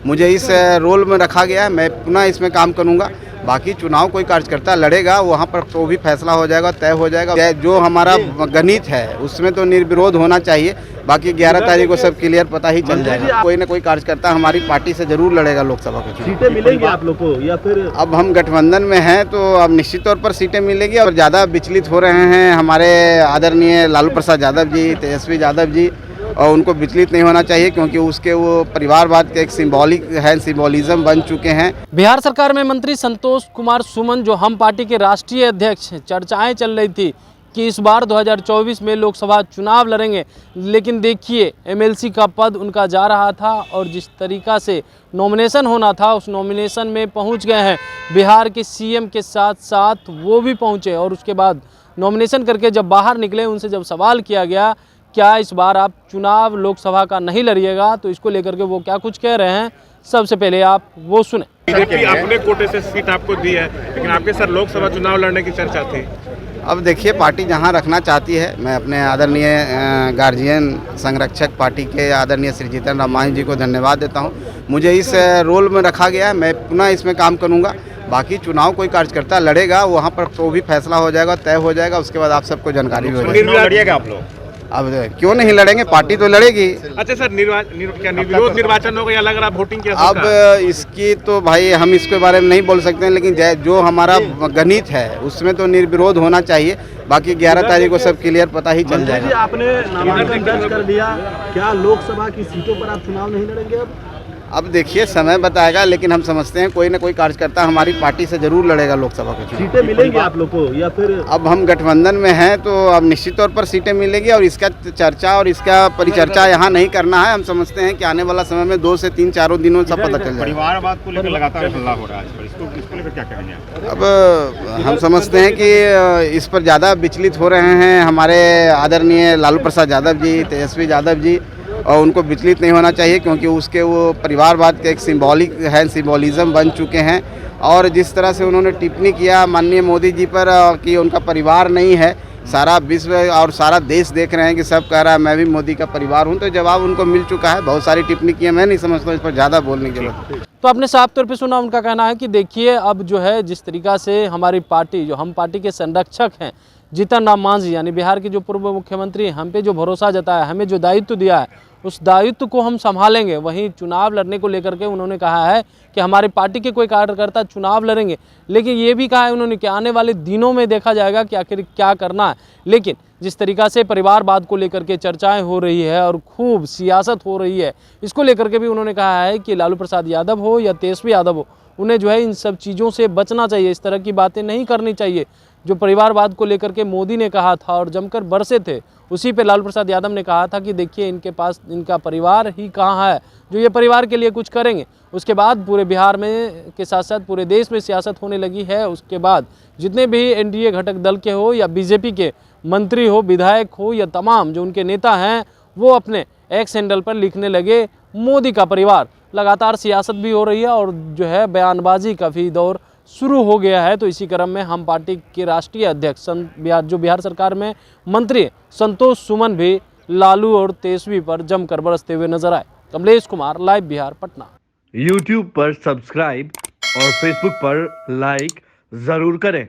मुझे इस रोल में रखा गया है, मैं पुनः इसमें काम करूंगा। बाकी चुनाव कोई कार्यकर्ता लड़ेगा वहाँ पर तो भी फैसला हो जाएगा, तय हो जाएगा। जो हमारा गणित है उसमें तो निर्विरोध होना चाहिए। बाकी 11 तारीख को सब क्लियर पता ही चल जाएगा। कोई ना कोई कार्यकर्ता हमारी पार्टी से जरूर लड़ेगा लोकसभा को। सीटें मिलेंगी आप लोग को या फिर? अब हम गठबंधन में हैं तो अब निश्चित तौर पर सीटें मिलेगी। और ज़्यादा विचलित हो रहे हैं हमारे आदरणीय लालू प्रसाद यादव जी, तेजस्वी यादव जी, और उनको विचलित नहीं होना चाहिए क्योंकि उसके वो परिवारवाद के एक सिंबॉलिज्म बन चुके हैं। बिहार सरकार में मंत्री संतोष कुमार सुमन, जो हम पार्टी के राष्ट्रीय अध्यक्ष हैं, चर्चाएं चल रही थी कि इस बार 2024 में लोकसभा चुनाव लड़ेंगे, लेकिन देखिए एमएलसी का पद उनका जा रहा था और जिस तरीक़ा से नॉमिनेशन होना था उस नॉमिनेशन में पहुंच गए हैं। बिहार के सीएम के साथ साथ वो भी पहुंचे और उसके बाद नॉमिनेशन करके जब बाहर निकले, उनसे जब सवाल किया गया क्या इस बार आप चुनाव लोकसभा का नहीं लड़िएगा, तो इसको लेकर के वो क्या कुछ कह रहे हैं, सबसे पहले आप वो सुने। बीजेपी अपने कोटे से सीट आपको दी है, लेकिन आपके सर लोकसभा चुनाव लड़ने की चर्चा थी। अब देखिए पार्टी जहां रखना चाहती है, मैं अपने आदरणीय गार्जियन संरक्षक पार्टी के आदरणीय श्री जीतन राम मांझी जी को धन्यवाद देता हूं। मुझे इस रोल में रखा गया है, मैं पुनः इसमें काम करूंगा। बाकी चुनाव कोई कार्यकर्ता लड़ेगा वहां पर तो भी फैसला हो जाएगा, तय हो जाएगा। उसके बाद आप सबको जानकारी भी हो जाएगी। लड़िएगा आप लोग? अब क्यों नहीं लड़ेंगे, पार्टी तो लड़ेगी। अच्छा सर, क्या निर्विरोध निर्वाचन होगा या लग रहा वोटिंग की? अब इसकी तो भाई हम इसके बारे में नहीं बोल सकते हैं, लेकिन जो हमारा गणित है उसमें तो निर्विरोध होना चाहिए। बाकी 11 तारीख को सब क्लियर पता ही चल जाएगा। आपने नामांकन दर्ज कर दिया, क्या लोकसभा की सीटों पर आप चुनाव नहीं लड़ेंगे? अब देखिए समय बताएगा, लेकिन हम समझते हैं कोई ना कोई कार्यकर्ता हमारी पार्टी से जरूर लड़ेगा लोकसभा को। सीटें मिलेंगी आप लोग को या फिर? अब हम गठबंधन में हैं तो अब निश्चित तौर पर सीटें मिलेगी और इसका चर्चा और इसका परिचर्चा यहाँ नहीं करना है। हम समझते हैं कि आने वाला समय में 2 से 3-4 दिनों सब पता चल जाएगा। परिवारवाद को लेकर लगातार हल्ला हो रहा है, इसको लेकर क्या कहेंगे? अब हम समझते हैं कि इस पर ज़्यादा विचलित हो रहे हैं हमारे आदरणीय लालू प्रसाद यादव जी, तेजस्वी यादव जी, और उनको विचलित नहीं होना चाहिए क्योंकि उसके वो परिवारवाद के एक सिंबॉलिज्म बन चुके हैं। और जिस तरह से उन्होंने टिप्पणी किया माननीय मोदी जी पर कि उनका परिवार नहीं है, सारा विश्व और सारा देश देख रहे हैं कि सब कह रहा है मैं भी मोदी का परिवार हूं, तो जवाब उनको मिल चुका है। बहुत सारी टिप्पणी की है, मैं नहीं समझता इस पर ज़्यादा बोलने की जरूरत। तो आपने साफ तौर पे सुना, उनका कहना है कि देखिए अब जो है जिस तरीक़ा से हमारी पार्टी, जो हम पार्टी के संरक्षक हैं जीतन राम मांझी, यानी बिहार के जो पूर्व मुख्यमंत्री, हम पे जो भरोसा जताया, हमें जो दायित्व दिया है उस दायित्व को हम संभालेंगे। वहीं चुनाव लड़ने को लेकर के उन्होंने कहा है कि हमारी पार्टी के कोई कार्यकर्ता चुनाव लड़ेंगे, लेकिन ये भी कहा है उन्होंने कि आने वाले दिनों में देखा जाएगा कि आखिर क्या करना है। लेकिन जिस तरीक़ा से परिवारवाद को लेकर के चर्चाएं हो रही है और खूब सियासत हो रही है, इसको लेकर के भी उन्होंने कहा है कि लालू प्रसाद यादव हो या तेजस्वी यादव हो, उन्हें जो है इन सब चीज़ों से बचना चाहिए, इस तरह की बातें नहीं करनी चाहिए। जो परिवारवाद को लेकर के मोदी ने कहा था और जमकर बरसे थे, उसी पे लालू प्रसाद यादव ने कहा था कि देखिए इनके पास इनका परिवार ही कहाँ है जो ये परिवार के लिए कुछ करेंगे। उसके बाद पूरे बिहार में के साथ साथ पूरे देश में सियासत होने लगी है। उसके बाद जितने भी एनडीए घटक दल के हो या बीजेपी के मंत्री हो, विधायक हो या तमाम जो उनके नेता हैं, वो अपने एक्स हैंडल पर लिखने लगे मोदी का परिवार। लगातार सियासत भी हो रही है और जो है बयानबाजी का भी दौर शुरू हो गया है। तो इसी क्रम में हम पार्टी के राष्ट्रीय अध्यक्ष जो बिहार सरकार में मंत्री संतोष सुमन भी लालू और तेजस्वी पर जमकर बरसते हुए नजर आए। कमलेश कुमार, लाइव बिहार, पटना। YouTube पर सब्सक्राइब और Facebook पर लाइक जरूर करें।